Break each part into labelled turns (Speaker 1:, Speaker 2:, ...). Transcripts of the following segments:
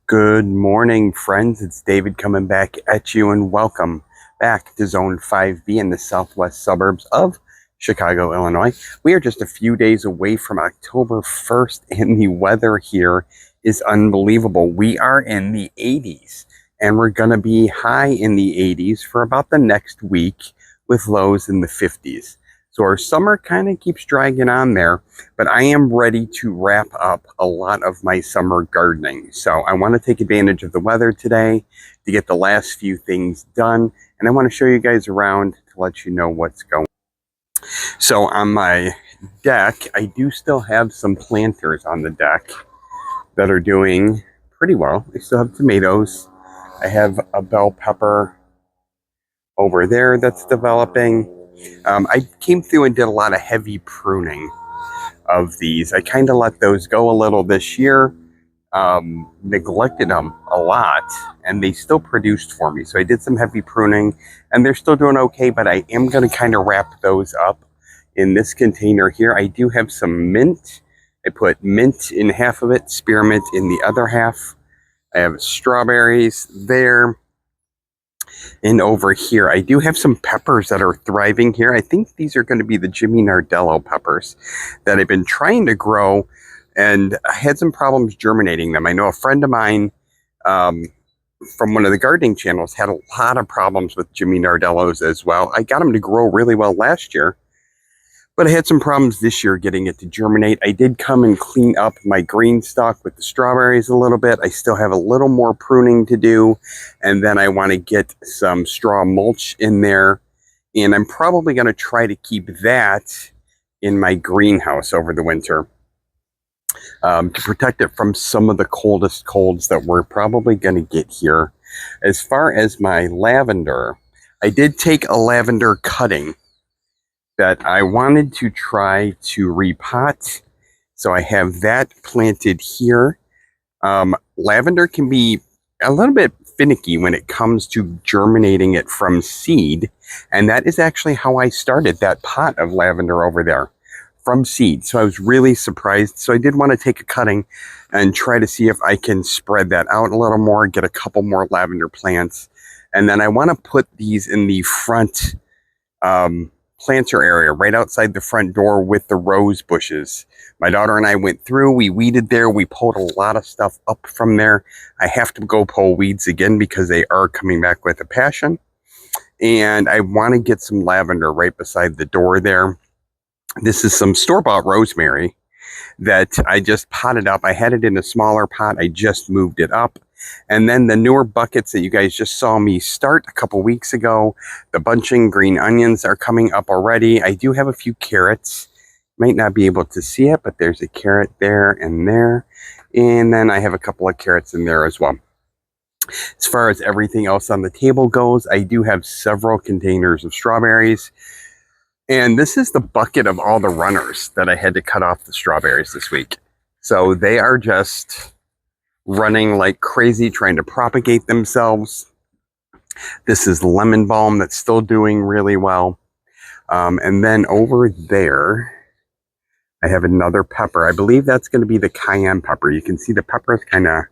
Speaker 1: Good morning, friends. It's David coming back at you, and welcome back to Zone 5B in the southwest suburbs of Chicago, Illinois. We are just a few days away from October 1st, and the weather here is unbelievable. We are in the 80s, and we're going to be high in the 80s for about the next week with lows in the 50s. So our summer kind of keeps dragging on there, but I am ready to wrap up a lot of my summer gardening. So I want to take advantage of the weather today to get the last few things done. And I want to show you guys around to let you know what's going on. So on my deck, I do still have some planters on the deck that are doing pretty well. I still have tomatoes. I have a bell pepper over there that's developing. I came through and did a lot of heavy pruning of these. I kind of let those go a little this year, neglected them a lot, and they still produced for me. So I did some heavy pruning, and they're still doing okay, but I am going to kind of wrap those up in this container here. I do have some mint. I put mint in half of it, spearmint in the other half. I have strawberries there. And over here, I do have some peppers that are thriving here. I think these are going to be the Jimmy Nardello peppers that I've been trying to grow, and I had some problems germinating them. I know a friend of mine from one of the gardening channels had a lot of problems with Jimmy Nardellos as well. I got them to grow really well last year, but I had some problems this year getting it to germinate. I did come and clean up my green stalk with the strawberries a little bit. I still have a little more pruning to do. And then I want to get some straw mulch in there. And I'm probably going to try to keep that in my greenhouse over the winter to protect it from some of the coldest colds that we're probably going to get here. As far as my lavender, I did take a lavender cutting that I wanted to try to repot. So I have that planted here. Lavender can be a little bit finicky when it comes to germinating it from seed. And that is actually how I started that pot of lavender over there, from seed. So I was really surprised. So I did want to take a cutting and try to see if I can spread that out a little more, get a couple more lavender plants. And then I want to put these in the front planter area right outside the front door with the rose bushes. My daughter and I went through, we weeded there, we pulled a lot of stuff up from there. I have to go pull weeds again because they are coming back with a passion. And I want to get some lavender right beside the door there. This is some store-bought rosemary that I just potted up. I had it in a smaller pot. I just moved it up. And then the newer buckets that you guys just saw me start a couple weeks ago, the bunching green onions are coming up already. I do have a few carrots. Might not be able to see it, but there's a carrot there and there. And then I have a couple of carrots in there as well. As far as everything else on the table goes, I do have several containers of strawberries. And this is the bucket of all the runners that I had to cut off the strawberries this week. So they are just running like crazy, trying to propagate themselves. This is lemon balm that's still doing really well. And then over there, I have another pepper. I believe that's going to be the cayenne pepper. You can see the peppers kind of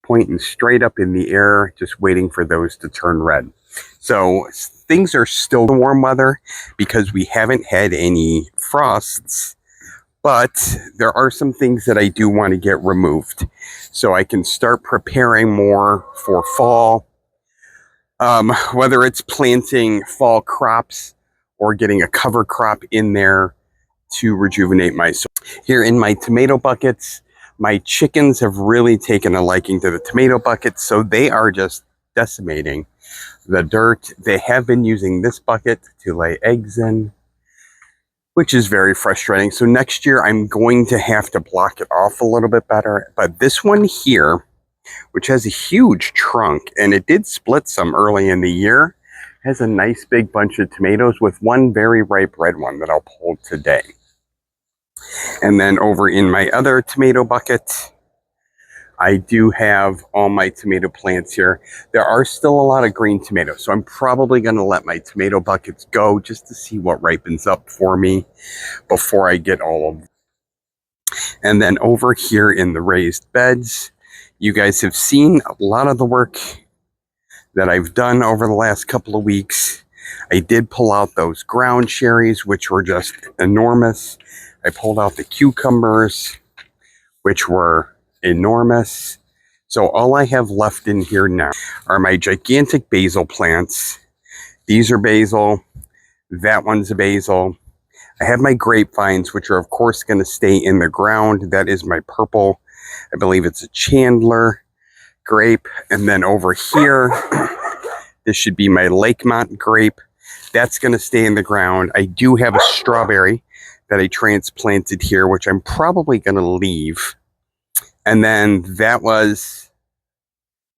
Speaker 1: pointing straight up in the air, just waiting for those to turn red. So things are still warm weather because we haven't had any frosts. But there are some things that I do want to get removed so I can start preparing more for fall, whether it's planting fall crops or getting a cover crop in there to rejuvenate my soil. Here in my tomato buckets, my chickens have really taken a liking to the tomato buckets, so they are just decimating the dirt. They have been using this bucket to lay eggs in, which is very frustrating. So next year, I'm going to have to block it off a little bit better. But this one here, which has a huge trunk, and it did split some early in the year, has a nice big bunch of tomatoes with one very ripe red one that I'll pull today. And then over in my other tomato bucket, I do have all my tomato plants here. There are still a lot of green tomatoes, so I'm probably going to let my tomato buckets go just to see what ripens up for me before I get all of them. And then over here in the raised beds, You guys have seen a lot of the work that I've done over the last couple of weeks. I did pull out those ground cherries, which were just enormous. I pulled out the cucumbers, which were enormous. So all I have left in here now are my gigantic basil plants. These are basil. That one's a basil. I have my grapevines, which are of course going to stay in the ground. That is my purple. I believe it's a Chandler grape. And then over here, this should be my Lakemont grape. That's going to stay in the ground. I do have a strawberry that I transplanted here, which I'm probably going to leave. And then that was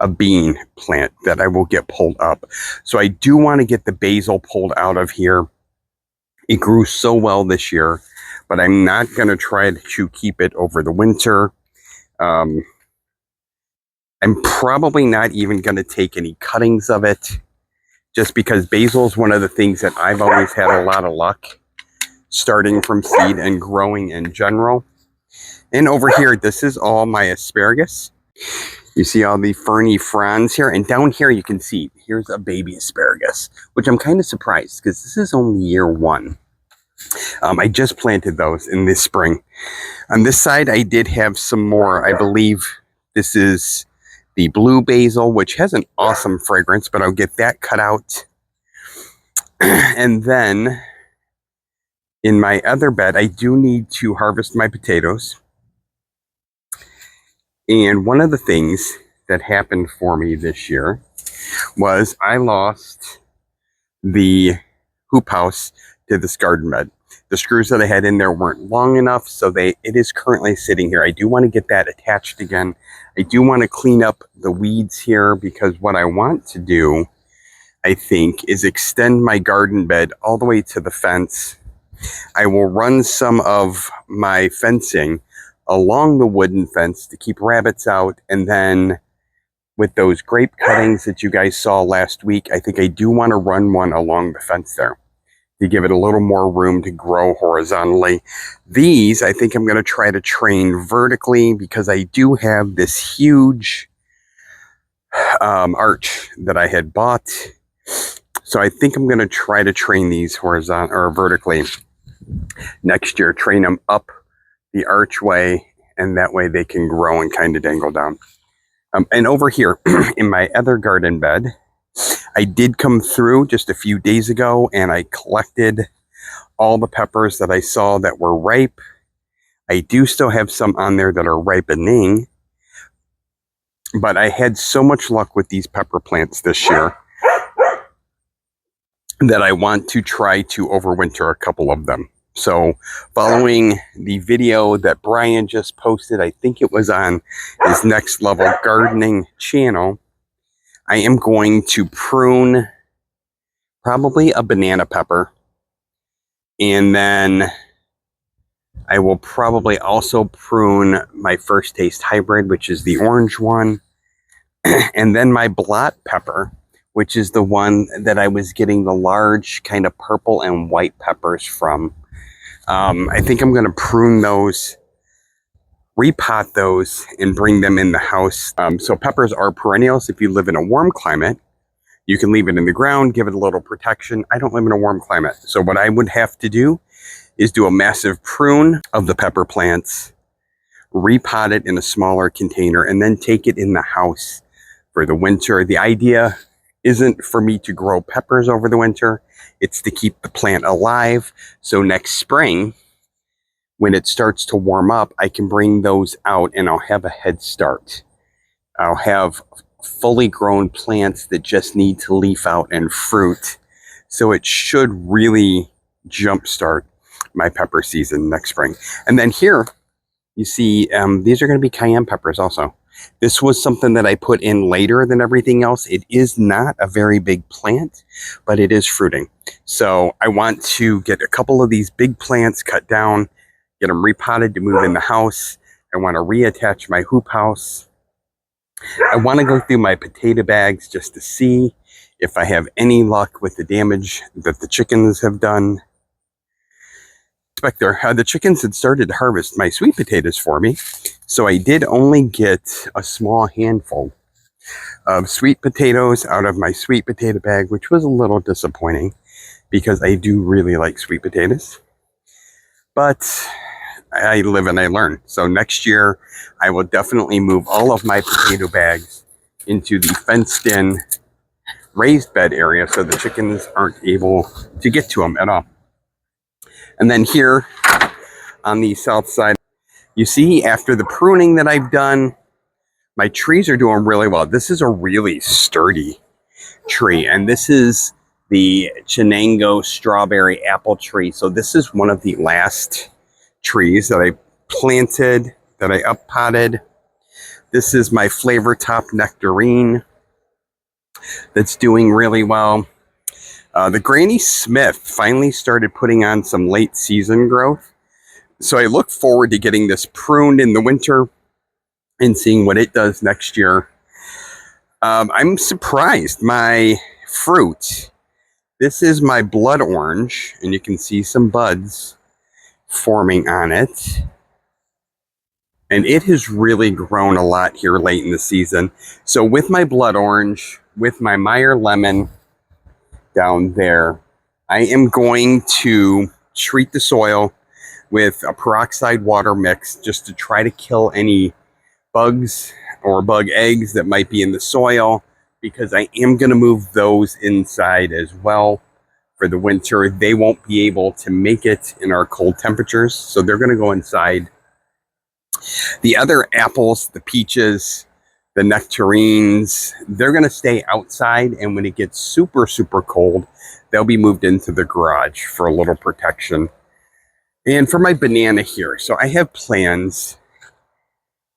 Speaker 1: a bean plant that I will get pulled up. So I do want to get the basil pulled out of here. It grew so well this year, but I'm not going to try to keep it over the winter. I'm probably not even going to take any cuttings of it, just because basil is one of the things that I've always had a lot of luck starting from seed and growing in general. And over here, this is all my asparagus. You see all the ferny fronds here, and down here you can see here's a baby asparagus, which I'm kind of surprised because this is only year one. I just planted those in this spring. On this side, I did have some more. I believe this is the blue basil, which has an awesome fragrance, but I'll get that cut out. And then in my other bed, I do need to harvest my potatoes. And one of the things that happened for me this year was I lost the hoop house to this garden bed. The screws that I had in there weren't long enough, so it is currently sitting here. I do want to get that attached again. I do want to clean up the weeds here, because what I want to do, I think, is extend my garden bed all the way to the fence. I will run some of my fencing along the wooden fence to keep rabbits out, and then with those grape cuttings that you guys saw last week, I think I do want to run one along the fence there to give it a little more room to grow horizontally. These, I think I'm going to try to train vertically, because I do have this huge arch that I had bought. So I think I'm going to try to train these horizontal or vertically next year, train them up the archway, and that way they can grow and kind of dangle down. And over here in my other garden bed, I did come through just a few days ago and I collected all the peppers that I saw that were ripe. I do still have some on there that are ripening, but I had so much luck with these pepper plants this year that I want to try to overwinter a couple of them. So following the video that Brian just posted, I think it was on his Next Level Gardening channel, I am going to prune probably a banana pepper. And then I will probably also prune my First Taste hybrid, which is the orange one. And then my blot pepper, which is the one that I was getting the large kind of purple and white peppers from. I think I'm going to prune those, repot those, and bring them in the house. So peppers are perennials. If you live in a warm climate, you can leave it in the ground, give it a little protection. I don't live in a warm climate. So what I would have to do is do a massive prune of the pepper plants, repot it in a smaller container, and then take it in the house for the winter. The idea isn't for me to grow peppers over the winter. It's to keep the plant alive. So next spring, when it starts to warm up, I can bring those out and I'll have a head start. I'll have fully grown plants that just need to leaf out and fruit. So it should really jumpstart my pepper season next spring. And then here, you see, these are going to be cayenne peppers also. This was something that I put in later than everything else. It is not a very big plant, but it is fruiting. So I want to get a couple of these big plants cut down, get them repotted to move in the house. I want to reattach my hoop house. I want to go through my potato bags just to see if I have any luck with the damage that the chickens have done. back there, the chickens had started to harvest my sweet potatoes for me. So I did only get a small handful of sweet potatoes out of my sweet potato bag, which was a little disappointing because I do really like sweet potatoes. But I live and I learn. So next year, I will definitely move all of my potato bags into the fenced-in raised bed area so the chickens aren't able to get to them at all. And then here on the south side, you see after the pruning that I've done, my trees are doing really well. This is a really sturdy tree, and this is the Chenango strawberry apple tree. So this is one of the last trees that I planted, that I up-potted. This is my flavor top nectarine that's doing really well. The Granny Smith finally started putting on some late season growth. So I look forward to getting this pruned in the winter and seeing what it does next year. I'm surprised. My fruit, this is my blood orange, and you can see some buds forming on it. And it has really grown a lot here late in the season. So with my blood orange, with my Meyer lemon down there, I am going to treat the soil with a peroxide water mix just to try to kill any bugs or bug eggs that might be in the soil, because I am going to move those inside as well for the winter. They won't be able to make it in our cold temperatures, so they're going to go inside. The other apples, the peaches, the nectarines, they're going to stay outside, and when it gets super, super cold, they'll be moved into the garage for a little protection. And for my banana here, so I have plans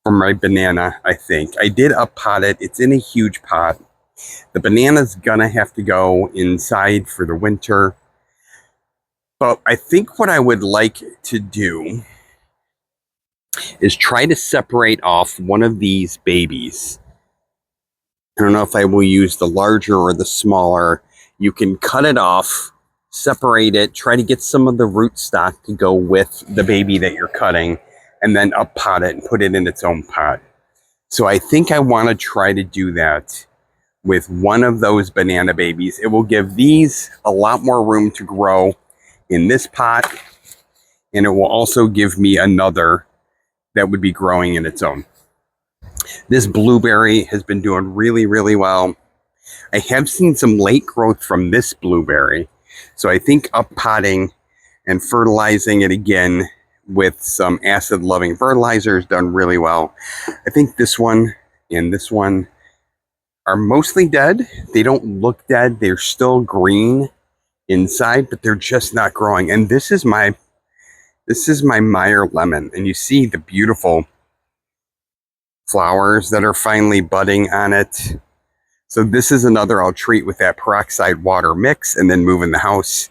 Speaker 1: for my banana, I think. I did up-pot it. It's in a huge pot. The banana's gonna have to go inside for the winter. But I think what I would like to do is try to separate off one of these babies. I don't know if I will use the larger or the smaller. You can cut it off, separate it, try to get some of the root stock to go with the baby that you're cutting, and then up-pot it and put it in its own pot. So I think I want to try to do that with one of those banana babies. It will give these a lot more room to grow in this pot, and it will also give me another that would be growing in its own. This blueberry has been doing really, really well. I have seen some late growth from this blueberry, so I think up-potting and fertilizing it again with some acid-loving fertilizers done really well. I think this one and this one are mostly dead. They don't look dead. They're still green inside, but they're just not growing. And this is my Meyer lemon, and you see the beautiful flowers that are finally budding on it. So this is another I'll treat with that peroxide water mix and then move in the house.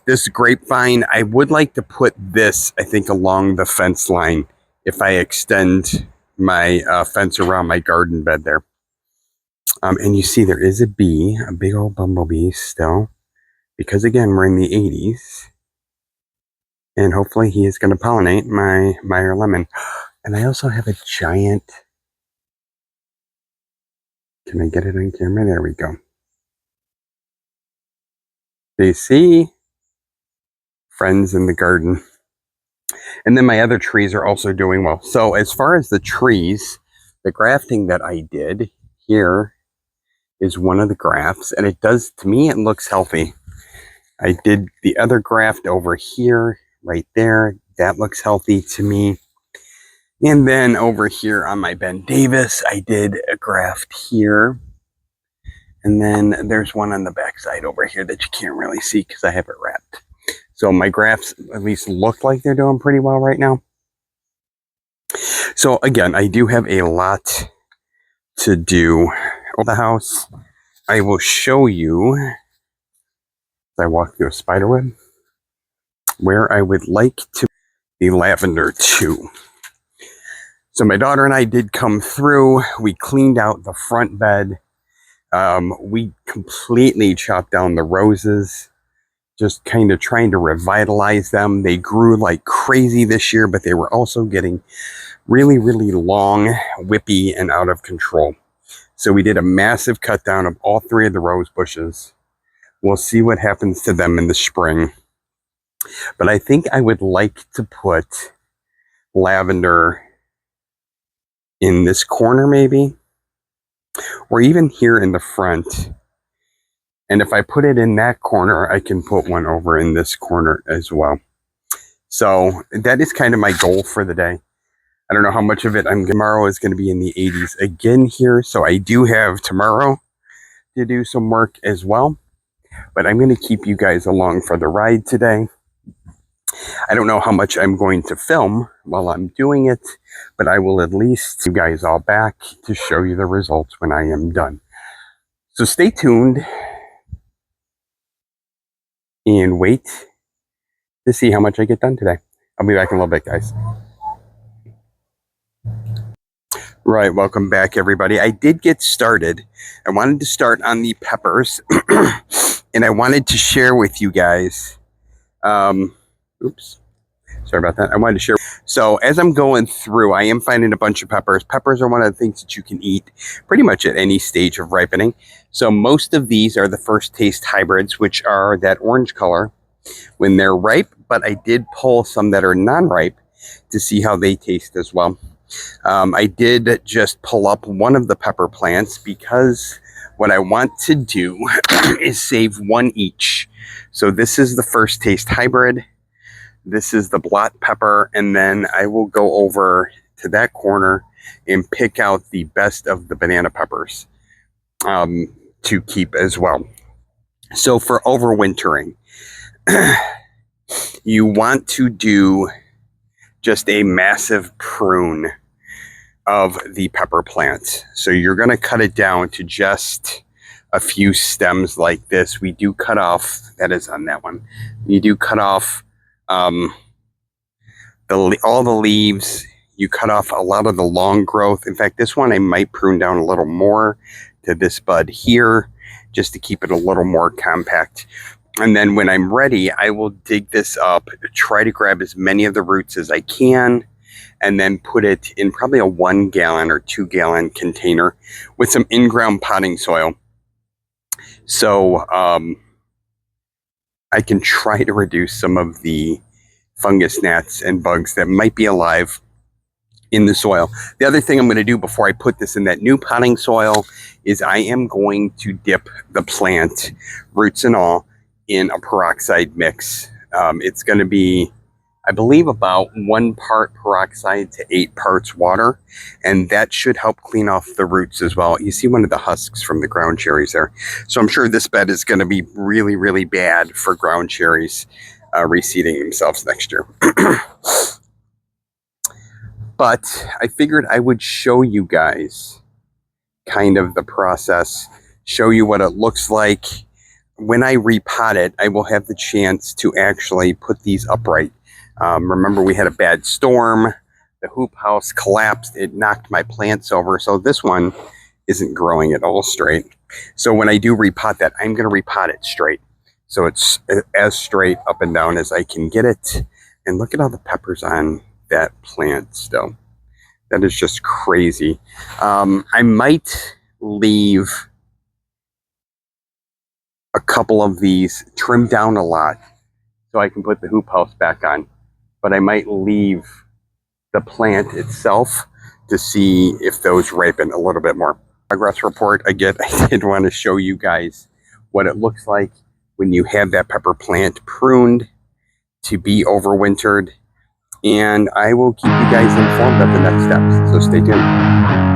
Speaker 1: This grapevine, I would like to put this, I think, along the fence line if I extend my fence around my garden bed there. And you see there is a bee, a big old bumblebee still, because again, we're in the 80s. And hopefully he is going to pollinate my Meyer lemon. And I also have a giant, can I get it on camera? There we go. Do you see? Friends in the garden. And then my other trees are also doing well. So as far as the trees, the grafting that I did here is one of the grafts, and it does, to me, it looks healthy. I did the other graft over here, right there. That looks healthy to me. And then over here on my Ben Davis, I did a graft here. And then there's one on the backside over here that you can't really see because I have it wrapped. So my grafts at least look like they're doing pretty well right now. So again, I do have a lot to do over the house. I will show you, as I walk through a spider web, where I would like to the lavender too. So my daughter and I did come through. We cleaned out the front bed. We completely chopped down the roses just kind of trying to revitalize them. They grew like crazy this year, but they were also getting really, really long, whippy, and out of control. So we did a massive cut down of all 3 of the rose bushes. We'll see what happens to them in the spring. But I think I would like to put lavender in this corner maybe, or even here in the front. And if I put it in that corner, I can put one over in this corner as well. So that is kind of my goal for the day. I don't know how much of it tomorrow is going to be in the 80s again here. So I do have tomorrow to do some work as well. But I'm going to keep you guys along for the ride today. I don't know how much I'm going to film while I'm doing it, but I will at least you guys all back to show you the results when I am done. So stay tuned and wait to see how much I get done today. I'll be back in a little bit, guys. Right, welcome back, everybody. I did get started. I wanted to start on the peppers, and I wanted to share with you guys. Oops, sorry about that. I wanted to share. So as I'm going through, I am finding a bunch of peppers. Peppers are one of the things that you can eat pretty much at any stage of ripening. So most of these are the first taste hybrids, which are that orange color when they're ripe. But I did pull some that are non-ripe to see how they taste as well. I did just pull up one of the pepper plants because what I want to do is save one each. So this is the first taste hybrid. This is the blot pepper, and then I will go over to that corner and pick out the best of the banana peppers to keep as well. So for overwintering, you want to do just a massive prune of the pepper plant. So you're going to cut it down to just a few stems like this. We do cut off, that is on that one, you do cut off all the leaves. You cut off a lot of the long growth. In fact, this one I might prune down a little more to this bud here just to keep it a little more compact. And then when I'm ready, I will dig this up, try to grab as many of the roots as I can, and then put it in probably a 1 gallon or 2 gallon container with some in-ground potting soil. So I can try to reduce some of the fungus gnats and bugs that might be alive in the soil. The other thing I'm going to do before I put this in that new potting soil is I am going to dip the plant, roots and all, in a peroxide mix. It's going to be, I believe, about 1 part peroxide to 8 parts water, and that should help clean off the roots as well. You see one of the husks from the ground cherries there. So I'm sure this bed is going to be really, really bad for ground cherries reseeding themselves next year. But I figured I would show you guys kind of the process, show you what it looks like. When I repot it, I will have the chance to actually put these upright. Remember, we had a bad storm. The hoop house collapsed. It knocked my plants over. So this one isn't growing at all straight. So when I do repot that, I'm going to repot it straight. So it's as straight up and down as I can get it. And look at all the peppers on that plant still. That is just crazy. I might leave a couple of these trimmed down a lot so I can put the hoop house back on. But I might leave the plant itself to see if those ripen a little bit more. Progress report, again, I did want to show you guys what it looks like when you have that pepper plant pruned to be overwintered. And I will keep you guys informed of the next steps. So stay tuned.